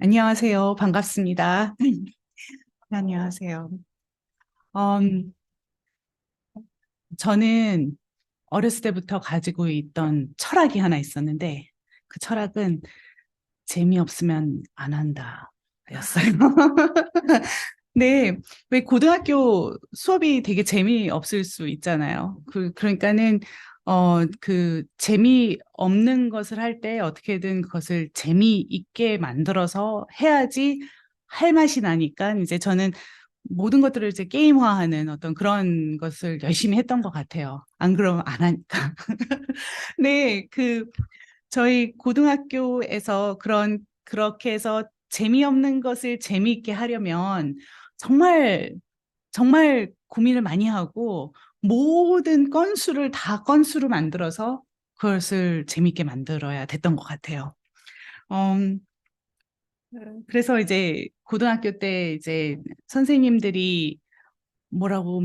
안녕하세요. 반갑습니다. 안녕하세요. 음, 저는 어렸을 때부터 가지고 있던 철학이 하나 있었는데, 그 철학은 재미없으면 안 한다. 였어요. 네, 왜 고등학교 수업이 되게 재미없을 수 있잖아요. 그러니까는, 재미없는 것을 할 때 어떻게든 그것을 재미있게 만들어서 해야지 할 맛이 나니까 이제 저는 모든 것들을 이제 게임화하는 어떤 그런 것을 열심히 했던 것 같아요. 안 그러면 안 하니까. 네, 저희 고등학교에서 그렇게 해서 재미없는 것을 재미있게 하려면 정말, 정말 고민을 많이 하고 모든 건수를 다 건수로 만들어서 그것을 재미있게 만들어야 됐던 것 같아요. 음, 그래서 이제 고등학교 때 이제 선생님들이 뭐라고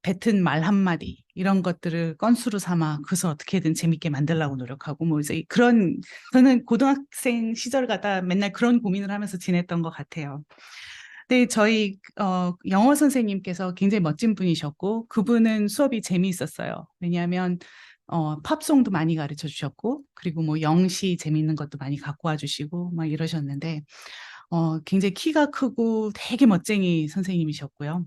뱉은 말 한마디 이런 것들을 건수로 삼아 그것을 어떻게든 재밌게 만들려고 노력하고 뭐 이제 그런 저는 고등학생 시절 가다 맨날 그런 고민을 하면서 지냈던 것 같아요. 근데 저희 영어 선생님께서 굉장히 멋진 분이셨고 그분은 수업이 재미있었어요. 왜냐하면 팝송도 많이 가르쳐 주셨고 그리고 뭐 영시 재미있는 것도 많이 갖고 와 주시고 막 이러셨는데 굉장히 키가 크고 되게 멋쟁이 선생님이셨고요.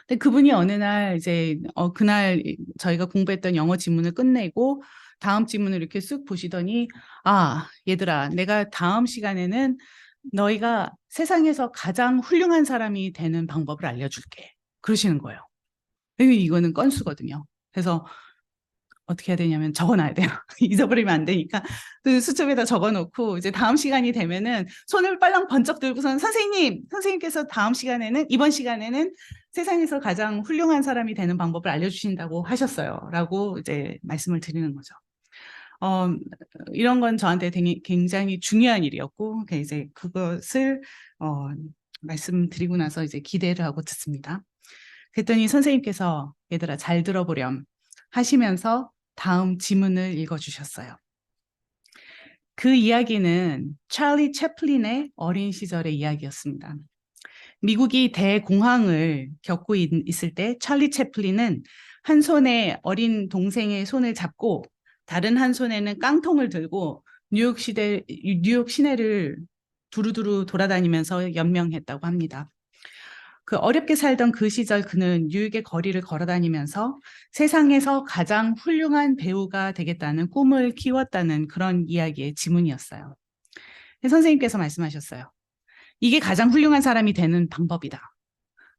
근데 그분이 어느 날 이제 그날 저희가 공부했던 영어 지문을 끝내고 다음 지문을 이렇게 쓱 보시더니 아, 얘들아, 내가 다음 시간에는 너희가 세상에서 가장 훌륭한 사람이 되는 방법을 알려줄게. 그러시는 거예요. 이거는 건수거든요. 그래서 어떻게 해야 되냐면 적어놔야 돼요. 잊어버리면 안 되니까. 그 수첩에다 적어놓고 이제 다음 시간이 되면은 손을 빨랑 번쩍 들고선 선생님께서 다음 시간에는, 이번 시간에는 세상에서 가장 훌륭한 사람이 되는 방법을 알려주신다고 하셨어요. 라고 이제 말씀을 드리는 거죠. 어, 이런 건 저한테 굉장히 중요한 일이었고, 이제 그것을, 어, 말씀드리고 나서 이제 기대를 하고 듣습니다. 그랬더니 선생님께서 얘들아 잘 들어보렴 하시면서 다음 지문을 읽어주셨어요. 그 이야기는 찰리 채플린의 어린 시절의 이야기였습니다. 미국이 대공황을 겪고 있을 때 찰리 채플린은 한 손에 어린 동생의 손을 잡고 다른 한 손에는 깡통을 들고 뉴욕 시내를 두루두루 돌아다니면서 연명했다고 합니다. 그 어렵게 살던 그 시절 그는 뉴욕의 거리를 걸어다니면서 세상에서 가장 훌륭한 배우가 되겠다는 꿈을 키웠다는 그런 이야기의 지문이었어요. 선생님께서 말씀하셨어요. 이게 가장 훌륭한 사람이 되는 방법이다.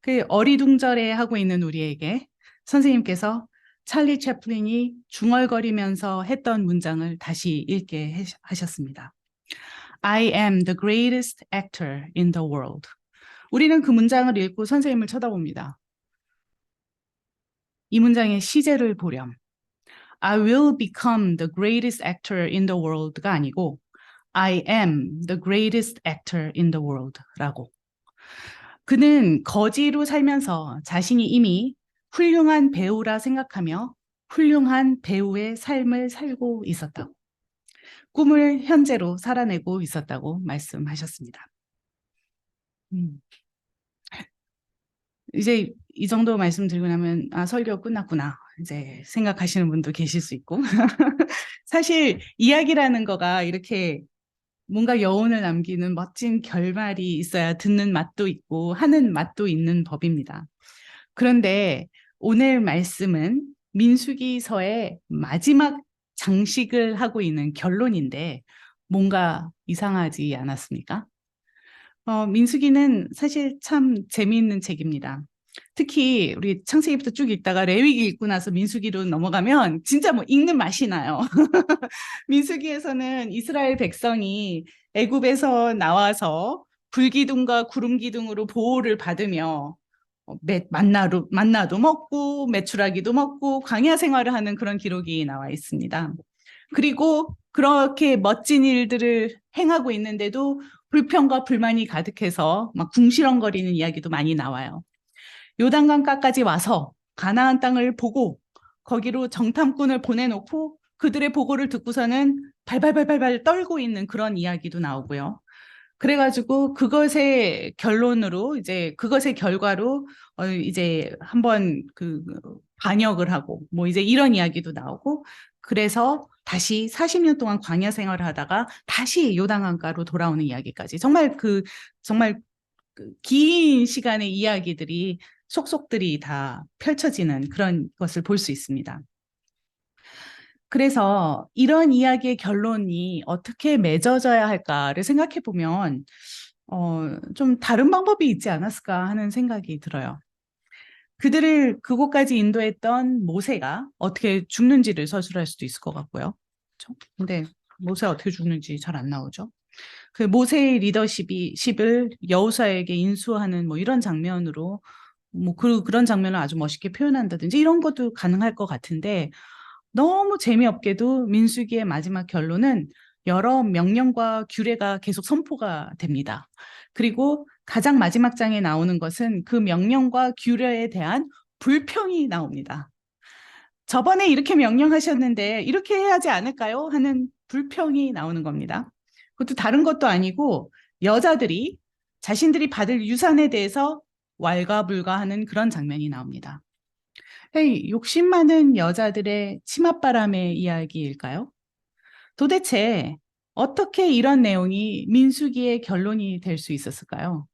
그 어리둥절해 하고 있는 우리에게 선생님께서 찰리 채플린이 중얼거리면서 했던 문장을 다시 읽게 하셨습니다. I am the greatest actor in the world. 우리는 그 문장을 읽고 선생님을 쳐다봅니다. 이 문장의 시제를 보렴. I will become the greatest actor in the world가 아니고 I am the greatest actor in the world라고. 그는 거지로 살면서 자신이 이미 훌륭한 배우라 생각하며 훌륭한 배우의 삶을 살고 있었다고. 꿈을 현재로 살아내고 있었다고 말씀하셨습니다. 음. 이제 이 정도 말씀드리고 나면 아, 설교 끝났구나. 이제 생각하시는 분도 계실 수 있고. 사실 이야기라는 거가 이렇게 뭔가 여운을 남기는 멋진 결말이 있어야 듣는 맛도 있고 하는 맛도 있는 법입니다. 그런데 오늘 말씀은 민수기서의 마지막 장식을 하고 있는 결론인데 뭔가 이상하지 않았습니까? 민수기는 사실 참 재미있는 책입니다. 특히 우리 창세기부터 쭉 읽다가 레위기 읽고 나서 민수기로 넘어가면 진짜 뭐 읽는 맛이 나요. 민수기에서는 이스라엘 백성이 애굽에서 나와서 불기둥과 구름기둥으로 보호를 받으며 만나도 먹고 메추라기도 먹고 광야 생활을 하는 그런 기록이 나와 있습니다. 그리고 그렇게 멋진 일들을 행하고 있는데도 불평과 불만이 가득해서 막 궁시렁거리는 이야기도 많이 나와요. 요단강가까지 와서 가나안 땅을 보고 거기로 정탐꾼을 보내놓고 그들의 보고를 듣고서는 발발발발발 떨고 있는 그런 이야기도 나오고요. 그래가지고 그것의 결론으로 이제 그것의 결과로 이제 한번 그 반역을 하고 뭐 이제 이런 이야기도 나오고 그래서 다시 40년 동안 광야 생활을 하다가 다시 요단강가로 돌아오는 이야기까지 정말 긴 시간의 이야기들이 속속들이 다 펼쳐지는 그런 것을 볼 수 있습니다. 그래서 이런 이야기의 결론이 어떻게 맺어져야 할까를 생각해 보면 좀 다른 방법이 있지 않았을까 하는 생각이 들어요. 그들을 그곳까지 인도했던 모세가 어떻게 죽는지를 서술할 수도 있을 것 같고요. 그렇죠? 근데 모세가 어떻게 죽는지 잘 안 나오죠. 그 모세의 리더십을 여호수아에게 인수하는 뭐 이런 장면으로 뭐 그런 장면을 아주 멋있게 표현한다든지 이런 것도 가능할 것 같은데 너무 재미없게도 민수기의 마지막 결론은 여러 명령과 규례가 계속 선포가 됩니다. 그리고 가장 마지막 장에 나오는 것은 그 명령과 규례에 대한 불평이 나옵니다. 저번에 이렇게 명령하셨는데 이렇게 해야 하지 않을까요? 하는 불평이 나오는 겁니다. 그것도 다른 것도 아니고 여자들이 자신들이 받을 유산에 대해서 왈가불가하는 그런 장면이 나옵니다. 욕심 많은 여자들의 치맛바람의 이야기일까요? 도대체 어떻게 이런 내용이 민수기의 결론이 될 수 있었을까요?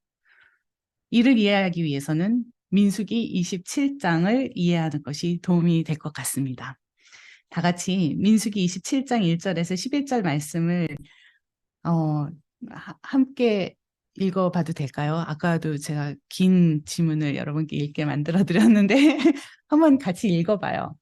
이를 이해하기 위해서는 민수기 27장을 이해하는 것이 도움이 될 것 같습니다. 다 같이 민수기 27장 1절에서 11절 말씀을 함께 읽어봐도 될까요? 아까도 제가 긴 지문을 여러분께 읽게 만들어 드렸는데 한번 같이 읽어봐요.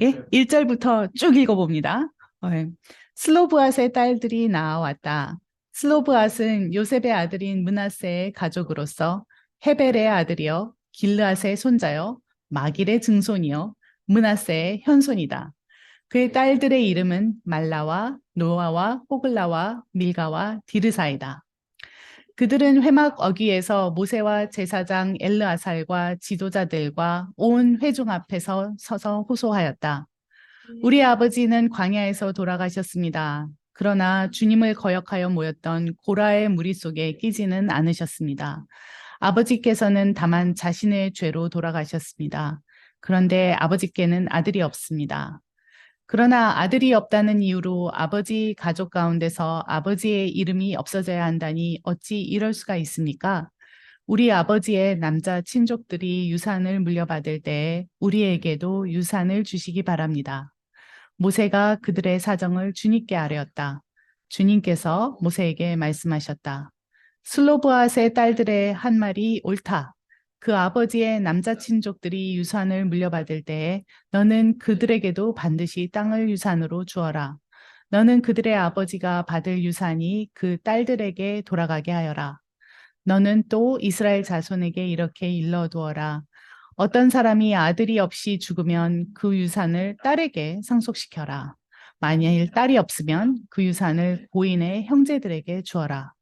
예? 1절부터 쭉 읽어봅니다. 예. 슬로브앗의 딸들이 나와왔다. 슬로브앗은 요셉의 아들인 므낫세의 가족으로서 헤벨의 아들이요, 길르앗의 손자요, 마길의 증손이요, 므낫세의 현손이다. 그의 딸들의 이름은 말라와 노아와 호글라와 밀가와 디르사이다. 그들은 회막 어귀에서 모세와 제사장 엘르아살과 지도자들과 온 회중 앞에서 서서 호소하였다. 우리 아버지는 광야에서 돌아가셨습니다. 그러나 주님을 거역하여 모였던 고라의 무리 속에 끼지는 않으셨습니다. 아버지께서는 다만 자신의 죄로 돌아가셨습니다. 그런데 아버지께는 아들이 없습니다. 그러나 아들이 없다는 이유로 아버지 가족 가운데서 아버지의 이름이 없어져야 한다니 어찌 이럴 수가 있습니까? 우리 아버지의 남자 친족들이 유산을 물려받을 때 우리에게도 유산을 주시기 바랍니다. 모세가 그들의 사정을 주님께 아뢰었다. 주님께서 모세에게 말씀하셨다. 슬로브앗의 딸들의 한 말이 옳다. 그 아버지의 남자 친족들이 유산을 물려받을 때에 너는 그들에게도 반드시 땅을 유산으로 주어라. 너는 그들의 아버지가 받을 유산이 그 딸들에게 돌아가게 하여라. 너는 또 이스라엘 자손에게 이렇게 일러두어라. 어떤 사람이 아들이 없이 죽으면 그 유산을 딸에게 상속시켜라. 만일 딸이 없으면 그 유산을 고인의 형제들에게 주어라.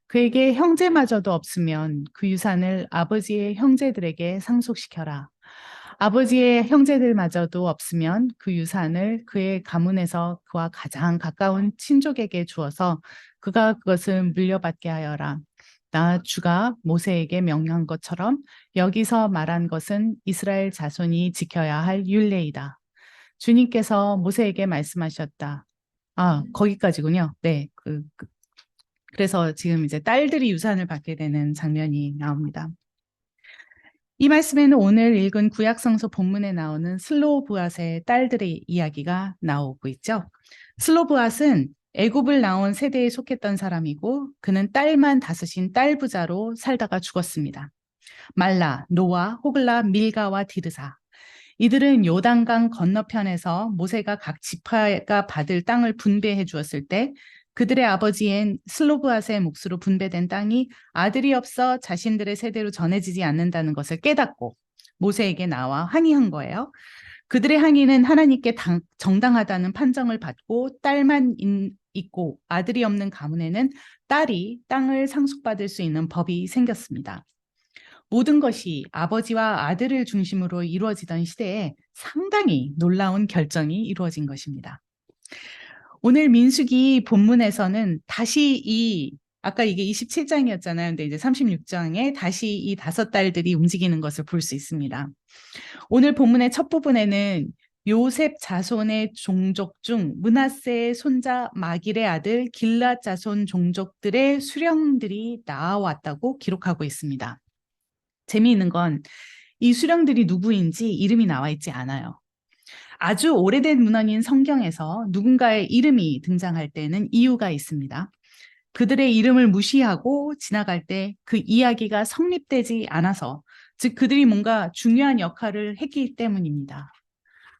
그에게 형제마저도 없으면 그 유산을 아버지의 형제들에게 상속시켜라. 아버지의 형제들마저도 없으면 그 유산을 그의 가문에서 그와 가장 가까운 친족에게 주어서 그가 그것을 물려받게 하여라. 나 주가 모세에게 명령한 것처럼 여기서 말한 것은 이스라엘 자손이 지켜야 할 율례이다. 주님께서 모세에게 말씀하셨다. 거기까지군요. 네. 그래서 지금 이제 딸들이 유산을 받게 되는 장면이 나옵니다. 이 말씀에는 오늘 읽은 구약성서 본문에 나오는 슬로브앗의 딸들의 이야기가 나오고 있죠. 슬로브앗은 애굽을 나온 세대에 속했던 사람이고 그는 딸만 다섯인 딸부자로 살다가 죽었습니다. 말라, 노아, 호글라, 밀가와 디르사. 이들은 요단강 건너편에서 모세가 각 지파가 받을 땅을 분배해 주었을 때 그들의 아버지인 슬로브앗의 몫으로 분배된 땅이 아들이 없어 자신들의 세대로 전해지지 않는다는 것을 깨닫고 모세에게 나와 항의한 거예요. 그들의 항의는 하나님께 정당하다는 판정을 받고 딸만 있고 아들이 없는 가문에는 딸이 땅을 상속받을 수 있는 법이 생겼습니다. 모든 것이 아버지와 아들을 중심으로 이루어지던 시대에 상당히 놀라운 결정이 이루어진 것입니다. 오늘 민수기 본문에서는 다시 아까 이게 27장이었잖아요. 근데 이제 36장에 다시 이 다섯 딸들이 움직이는 것을 볼 수 있습니다. 오늘 본문의 첫 부분에는 요셉 자손의 종족 중 므낫세의 손자 마길의 아들 길앗 자손 종족들의 수령들이 나와왔다고 기록하고 있습니다. 재미있는 건 이 수령들이 누구인지 이름이 나와 있지 않아요. 아주 오래된 문헌인 성경에서 누군가의 이름이 등장할 때는 이유가 있습니다. 그들의 이름을 무시하고 지나갈 때 그 이야기가 성립되지 않아서, 즉 그들이 뭔가 중요한 역할을 했기 때문입니다.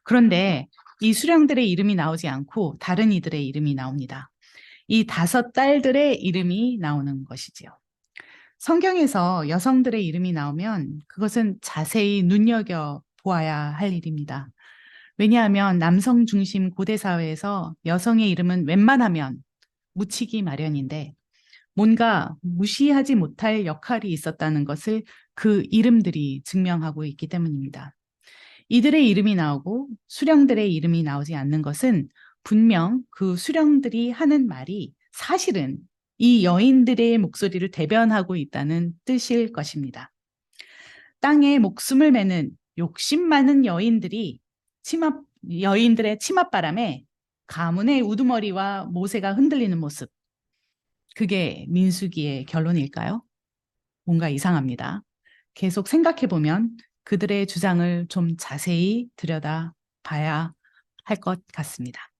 그런데 이 수령들의 이름이 나오지 않고 다른 이들의 이름이 나옵니다. 이 다섯 딸들의 이름이 나오는 것이지요. 성경에서 여성들의 이름이 나오면 그것은 자세히 눈여겨보아야 할 일입니다. 왜냐하면 남성 중심 고대 사회에서 여성의 이름은 웬만하면 묻히기 마련인데 뭔가 무시하지 못할 역할이 있었다는 것을 그 이름들이 증명하고 있기 때문입니다. 이들의 이름이 나오고 수령들의 이름이 나오지 않는 것은 분명 그 수령들이 하는 말이 사실은 이 여인들의 목소리를 대변하고 있다는 뜻일 것입니다. 땅에 목숨을 매는 욕심 많은 여인들의 치맛바람에 가문의 우두머리와 모세가 흔들리는 모습, 그게 민수기의 결론일까요? 뭔가 이상합니다. 계속 생각해 보면 그들의 주장을 좀 자세히 들여다 봐야 할 것 같습니다.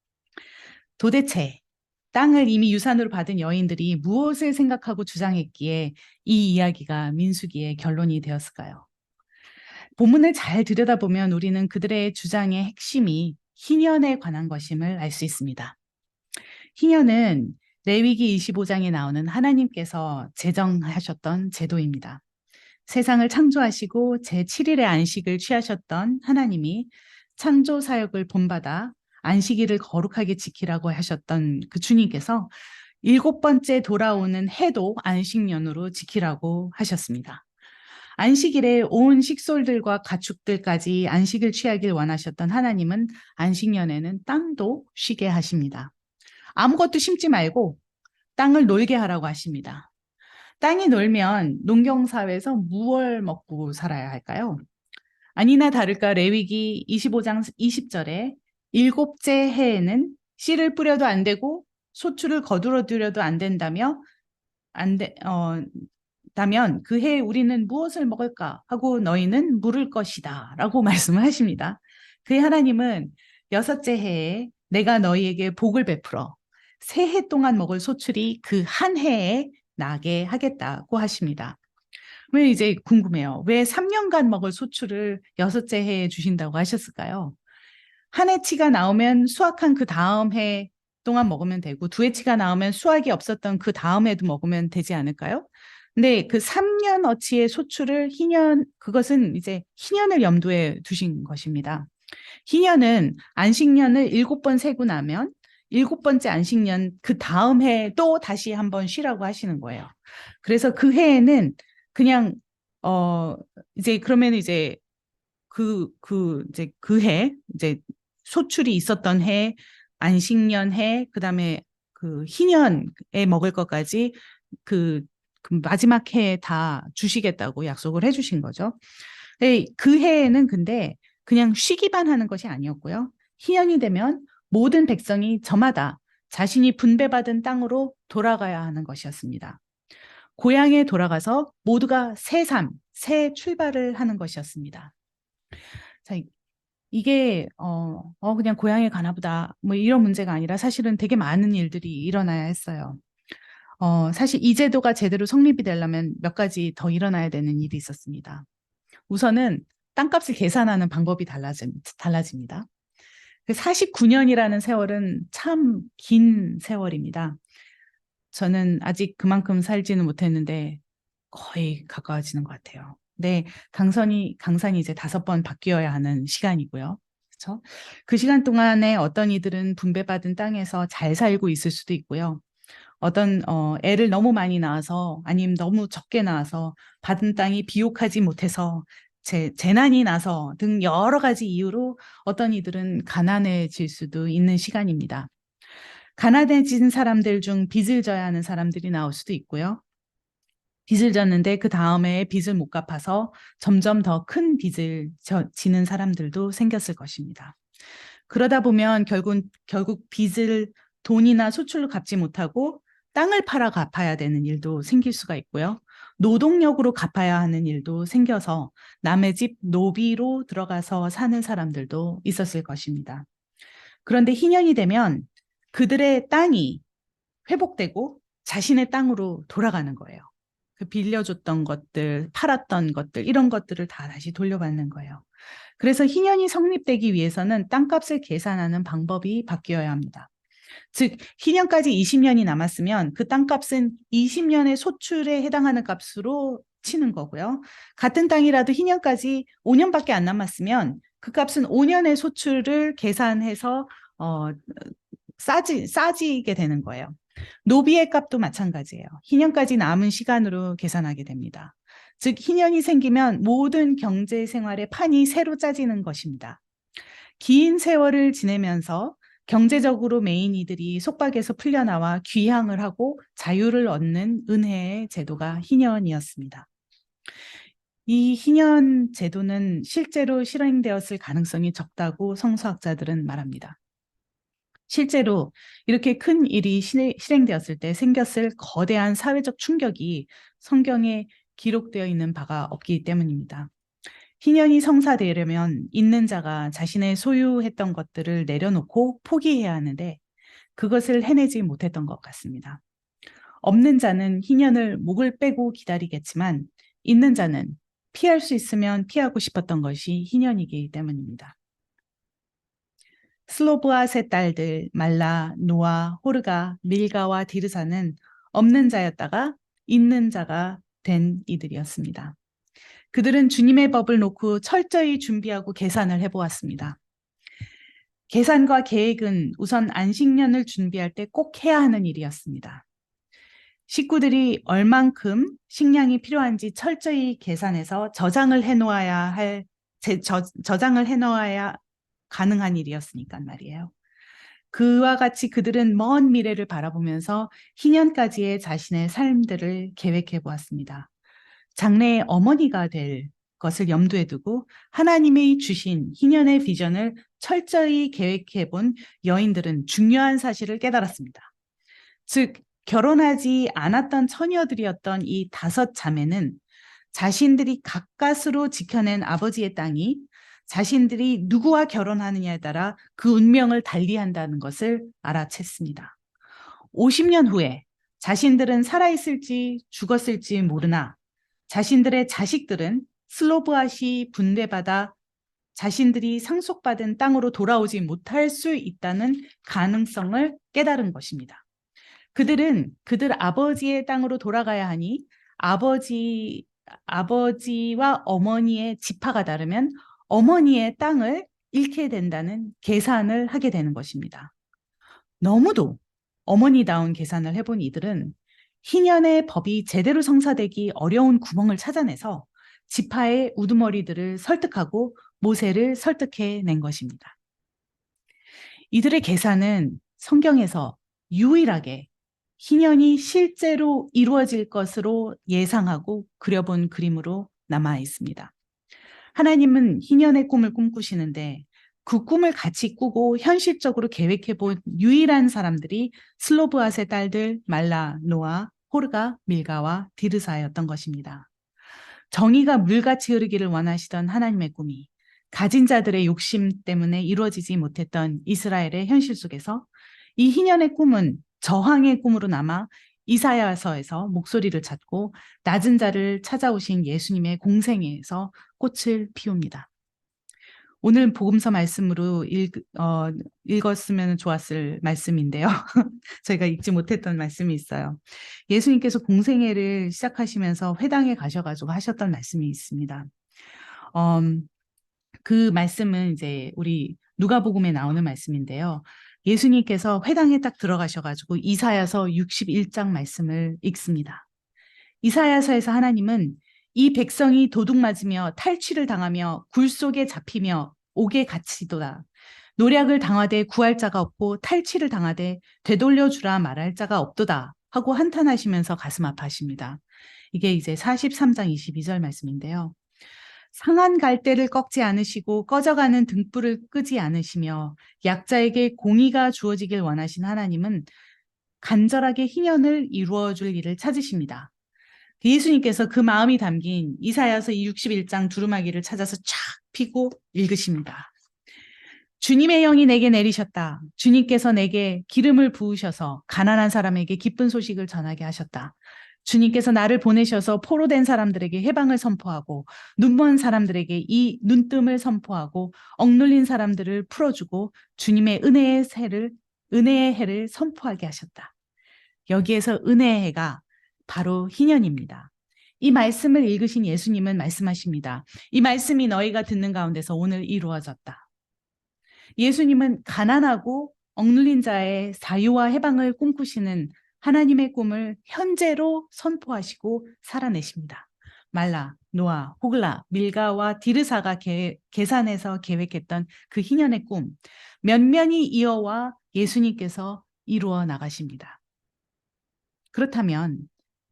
도대체 땅을 이미 유산으로 받은 여인들이 무엇을 생각하고 주장했기에 이 이야기가 민수기의 결론이 되었을까요? 본문을 잘 들여다보면 우리는 그들의 주장의 핵심이 희년에 관한 것임을 알 수 있습니다. 희년은 레위기 25장에 나오는 하나님께서 제정하셨던 제도입니다. 세상을 창조하시고 제7일의 안식을 취하셨던 하나님이 창조 사역을 본받아 안식일을 거룩하게 지키라고 하셨던 그 주님께서 7번째 돌아오는 해도 안식년으로 지키라고 하셨습니다. 안식일에 온 식솔들과 가축들까지 안식을 취하길 원하셨던 하나님은 안식년에는 땅도 쉬게 하십니다. 아무것도 심지 말고 땅을 놀게 하라고 하십니다. 땅이 놀면 농경사회에서 무얼 먹고 살아야 할까요? 아니나 다를까 레위기 25장 20절에 일곱째 해에는 씨를 뿌려도 안 되고 소출을 거두어들여도 안 된다며 다면 그 해에 우리는 무엇을 먹을까 하고 너희는 물을 것이다 라고 말씀을 하십니다. 그의 하나님은 여섯째 해에 내가 너희에게 복을 베풀어 세 해 동안 먹을 소출이 그 한 해에 나게 하겠다고 하십니다. 왜 이제 궁금해요. 왜 3년간 먹을 소출을 여섯째 해에 주신다고 하셨을까요? 한 해치가 나오면 수확한 그 다음 해 동안 먹으면 되고 두 해치가 나오면 수확이 없었던 그 다음 해도 먹으면 되지 않을까요? 근데 그 3년어치의 소출을 그것은 이제 희년을 염두에 두신 것입니다. 희년은 안식년을 7번 세고 나면 7번째 안식년 그 다음 해에 또 다시 한번 쉬라고 하시는 거예요. 그래서 그 해에는 그냥 이제 그러면 이제 이제 그 해, 이제 소출이 있었던 해, 안식년 해, 그다음에 그 희년에 먹을 것까지 그, 그 마지막 해에 다 주시겠다고 약속을 해주신 거죠. 그 해에는 근데 그냥 쉬기만 하는 것이 아니었고요. 희년이 되면 모든 백성이 저마다 자신이 분배받은 땅으로 돌아가야 하는 것이었습니다. 고향에 돌아가서 모두가 새 출발을 하는 것이었습니다. 자, 이게 그냥 고향에 가나 보다 뭐 이런 문제가 아니라 사실은 되게 많은 일들이 일어나야 했어요. 사실 이 제도가 제대로 성립이 되려면 몇 가지 더 일어나야 되는 일이 있었습니다. 우선은 땅값을 계산하는 방법이 달라집니다. 49년이라는 세월은 참 긴 세월입니다. 저는 아직 그만큼 살지는 못했는데 거의 가까워지는 것 같아요. 네, 강산이 이제 5번 바뀌어야 하는 시간이고요. 그렇죠? 그 시간 동안에 어떤 이들은 분배받은 땅에서 잘 살고 있을 수도 있고요. 어떤 애를 너무 많이 낳아서 아니면 너무 적게 낳아서 받은 땅이 비옥하지 못해서 재난이 나서 등 여러 가지 이유로 어떤 이들은 가난해질 수도 있는 시간입니다. 가난해진 사람들 중 빚을 져야 하는 사람들이 나올 수도 있고요. 빚을 졌는데 그 다음에 빚을 못 갚아서 점점 더 큰 빚을 지는 사람들도 생겼을 것입니다. 그러다 보면 결국 빚을 돈이나 소출로 갚지 못하고 땅을 팔아 갚아야 되는 일도 생길 수가 있고요. 노동력으로 갚아야 하는 일도 생겨서 남의 집 노비로 들어가서 사는 사람들도 있었을 것입니다. 그런데 희년이 되면 그들의 땅이 회복되고 자신의 땅으로 돌아가는 거예요. 그 빌려줬던 것들, 팔았던 것들, 이런 것들을 다 다시 돌려받는 거예요. 그래서 희년이 성립되기 위해서는 땅값을 계산하는 방법이 바뀌어야 합니다. 즉, 희년까지 20년이 남았으면 그 땅값은 20년의 소출에 해당하는 값으로 치는 거고요. 같은 땅이라도 희년까지 5년밖에 안 남았으면 그 값은 5년의 소출을 계산해서 싸지게 되는 거예요. 노비의 값도 마찬가지예요. 희년까지 남은 시간으로 계산하게 됩니다. 즉, 희년이 생기면 모든 경제 생활의 판이 새로 짜지는 것입니다. 긴 세월을 지내면서 경제적으로 매인 이들이 속박에서 풀려나와 귀향을 하고 자유를 얻는 은혜의 제도가 희년이었습니다. 이 희년 제도는 실제로 실행되었을 가능성이 적다고 성서학자들은 말합니다. 실제로 이렇게 큰 일이 실행되었을 때 생겼을 거대한 사회적 충격이 성경에 기록되어 있는 바가 없기 때문입니다. 희년이 성사되려면 있는 자가 자신의 소유했던 것들을 내려놓고 포기해야 하는데 그것을 해내지 못했던 것 같습니다. 없는 자는 희년을 목을 빼고 기다리겠지만 있는 자는 피할 수 있으면 피하고 싶었던 것이 희년이기 때문입니다. 슬로브와 세 딸들 말라, 노아, 호르가, 밀가와 디르사는 없는 자였다가 있는 자가 된 이들이었습니다. 그들은 주님의 법을 놓고 철저히 준비하고 계산을 해보았습니다. 계산과 계획은 우선 안식년을 준비할 때 꼭 해야 하는 일이었습니다. 식구들이 얼만큼 식량이 필요한지 철저히 계산해서 저장을 해놓아야 가능한 일이었으니까 말이에요. 그와 같이 그들은 먼 미래를 바라보면서 희년까지의 자신의 삶들을 계획해 보았습니다. 장래의 어머니가 될 것을 염두에 두고 하나님이 주신 희년의 비전을 철저히 계획해 본 여인들은 중요한 사실을 깨달았습니다. 즉, 결혼하지 않았던 처녀들이었던 이 5자매는 자신들이 가까스로 지켜낸 아버지의 땅이 자신들이 누구와 결혼하느냐에 따라 그 운명을 달리한다는 것을 알아챘습니다. 50년 후에 자신들은 살아있을지 죽었을지 모르나 자신들의 자식들은 슬로브앗이 분배받아 자신들이 상속받은 땅으로 돌아오지 못할 수 있다는 가능성을 깨달은 것입니다. 그들은 그들 아버지의 땅으로 돌아가야 하니 아버지와 어머니의 지파가 다르면 어머니의 땅을 잃게 된다는 계산을 하게 되는 것입니다. 너무도 어머니다운 계산을 해본 이들은 희년의 법이 제대로 성사되기 어려운 구멍을 찾아내서 지파의 우두머리들을 설득하고 모세를 설득해낸 것입니다. 이들의 계산은 성경에서 유일하게 희년이 실제로 이루어질 것으로 예상하고 그려본 그림으로 남아 있습니다. 하나님은 희년의 꿈을 꿈꾸시는데 그 꿈을 같이 꾸고 현실적으로 계획해 본 유일한 사람들이 슬로브앗의 딸들 말라, 노아, 호르가, 밀가와 디르사였던 것입니다. 정의가 물같이 흐르기를 원하시던 하나님의 꿈이 가진 자들의 욕심 때문에 이루어지지 못했던 이스라엘의 현실 속에서 이 희년의 꿈은 저항의 꿈으로 남아 이사야서에서 목소리를 찾고 낮은 자를 찾아오신 예수님의 공생애에서 꽃을 피웁니다. 오늘 복음서 말씀으로 읽었으면 좋았을 말씀인데요. 저희가 읽지 못했던 말씀이 있어요. 예수님께서 공생애를 시작하시면서 회당에 가셔가지고 하셨던 말씀이 있습니다. 그 말씀은 이제 우리 누가복음에 나오는 말씀인데요. 예수님께서 회당에 딱 들어가셔가지고 이사야서 61장 말씀을 읽습니다. 이사야서에서 하나님은 이 백성이 도둑맞으며 탈취를 당하며 굴 속에 잡히며 옥에 갇히도다. 노략을 당하되 구할 자가 없고 탈취를 당하되 되돌려 주라 말할 자가 없도다 하고 한탄하시면서 가슴 아파하십니다. 이게 이제 43장 22절 말씀인데요. 상한 갈대를 꺾지 않으시고 꺼져가는 등불을 끄지 않으시며 약자에게 공의가 주어지길 원하신 하나님은 간절하게 희년을 이루어 줄 일을 찾으십니다. 예수님께서 그 마음이 담긴 이사야서 61장 두루마기를 찾아서 쫙 펴고 읽으십니다. 주님의 영이 내게 내리셨다. 주님께서 내게 기름을 부으셔서 가난한 사람에게 기쁜 소식을 전하게 하셨다. 주님께서 나를 보내셔서 포로된 사람들에게 해방을 선포하고 눈먼 사람들에게 이 눈뜸을 선포하고 억눌린 사람들을 풀어주고 주님의 은혜의 해를 선포하게 하셨다. 여기에서 은혜의 해가 바로 희년입니다. 이 말씀을 읽으신 예수님은 말씀하십니다. 이 말씀이 너희가 듣는 가운데서 오늘 이루어졌다. 예수님은 가난하고 억눌린 자의 자유와 해방을 꿈꾸시는 하나님의 꿈을 현재로 선포하시고 살아내십니다. 말라, 노아, 호글라, 밀가와 디르사가 계산해서 계획했던 그 희년의 꿈, 면면이 이어와 예수님께서 이루어 나가십니다. 그렇다면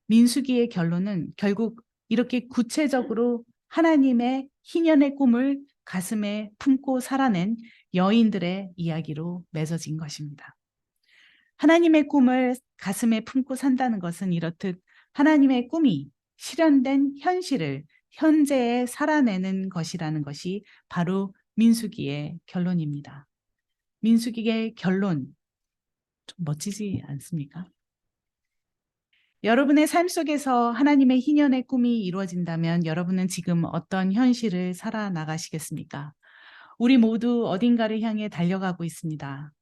민수기의 결론은 결국 이렇게 구체적으로 하나님의 희년의 꿈을 가슴에 품고 살아낸 여인들의 이야기로 맺어진 것입니다. 하나님의 꿈을 가슴에 품고 산다는 것은 이렇듯 하나님의 꿈이 실현된 현실을 현재에 살아내는 것이라는 것이 바로 민수기의 결론입니다. 민수기의 결론, 좀 멋지지 않습니까? 여러분의 삶 속에서 하나님의 희년의 꿈이 이루어진다면 여러분은 지금 어떤 현실을 살아나가시겠습니까? 우리 모두 어딘가를 향해 달려가고 있습니다.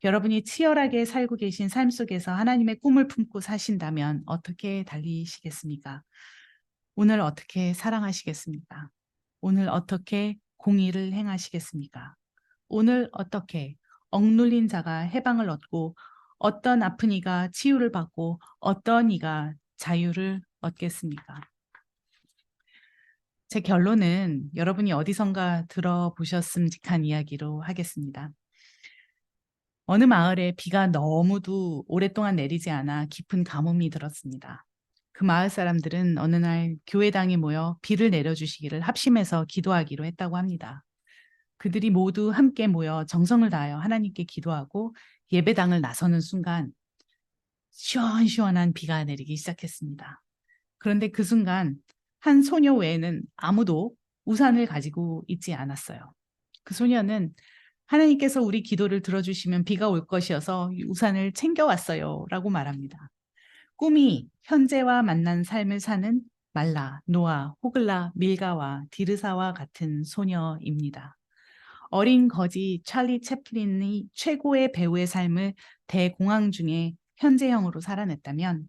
여러분이 치열하게 살고 계신 삶 속에서 하나님의 꿈을 품고 사신다면 어떻게 달리시겠습니까? 오늘 어떻게 사랑하시겠습니까? 오늘 어떻게 공의를 행하시겠습니까? 오늘 어떻게 억눌린 자가 해방을 얻고 어떤 아픈 이가 치유를 받고 어떤 이가 자유를 얻겠습니까? 제 결론은 여러분이 어디선가 들어보셨음직한 이야기로 하겠습니다. 어느 마을에 비가 너무도 오랫동안 내리지 않아 깊은 가뭄이 들었습니다. 그 마을 사람들은 어느 날 교회당에 모여 비를 내려주시기를 합심해서 기도하기로 했다고 합니다. 그들이 모두 함께 모여 정성을 다하여 하나님께 기도하고 예배당을 나서는 순간 시원시원한 비가 내리기 시작했습니다. 그런데 그 순간 한 소녀 외에는 아무도 우산을 가지고 있지 않았어요. 그 소녀는 하나님께서 우리 기도를 들어주시면 비가 올 것이어서 우산을 챙겨왔어요 라고 말합니다. 꿈이 현재와 만난 삶을 사는 말라, 노아, 호글라, 밀가와 디르사와 같은 소녀입니다. 어린 거지 찰리 채플린이 최고의 배우의 삶을 대공황 중에 현재형으로 살아냈다면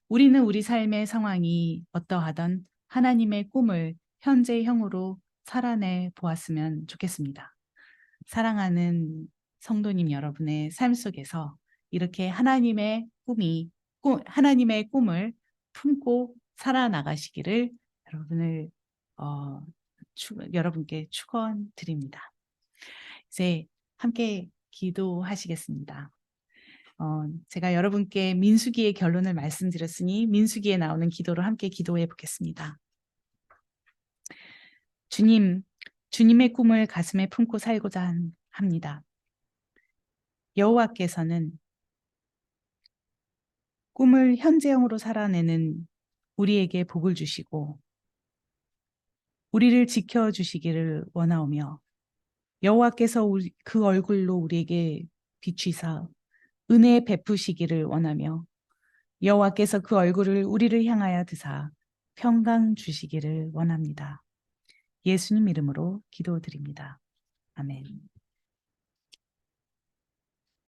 우리는 우리 삶의 상황이 어떠하던 하나님의 꿈을 현재형으로 살아내 보았으면 좋겠습니다. 사랑하는 성도님 여러분의 삶 속에서 이렇게 하나님의 꿈을 품고 살아나가시기를 여러분께 축원드립니다. 이제 함께 기도하시겠습니다. 제가 여러분께 민수기의 결론을 말씀드렸으니 민수기에 나오는 기도를 함께 기도해 보겠습니다. 주님의 꿈을 가슴에 품고 살고자 합니다. 여호와께서는 꿈을 현재형으로 살아내는 우리에게 복을 주시고 우리를 지켜주시기를 원하오며 여호와께서 그 얼굴로 우리에게 비추사 은혜 베푸시기를 원하며 여호와께서 그 얼굴을 우리를 향하여 드사 평강 주시기를 원합니다. 예수님 이름으로 기도드립니다. 아멘.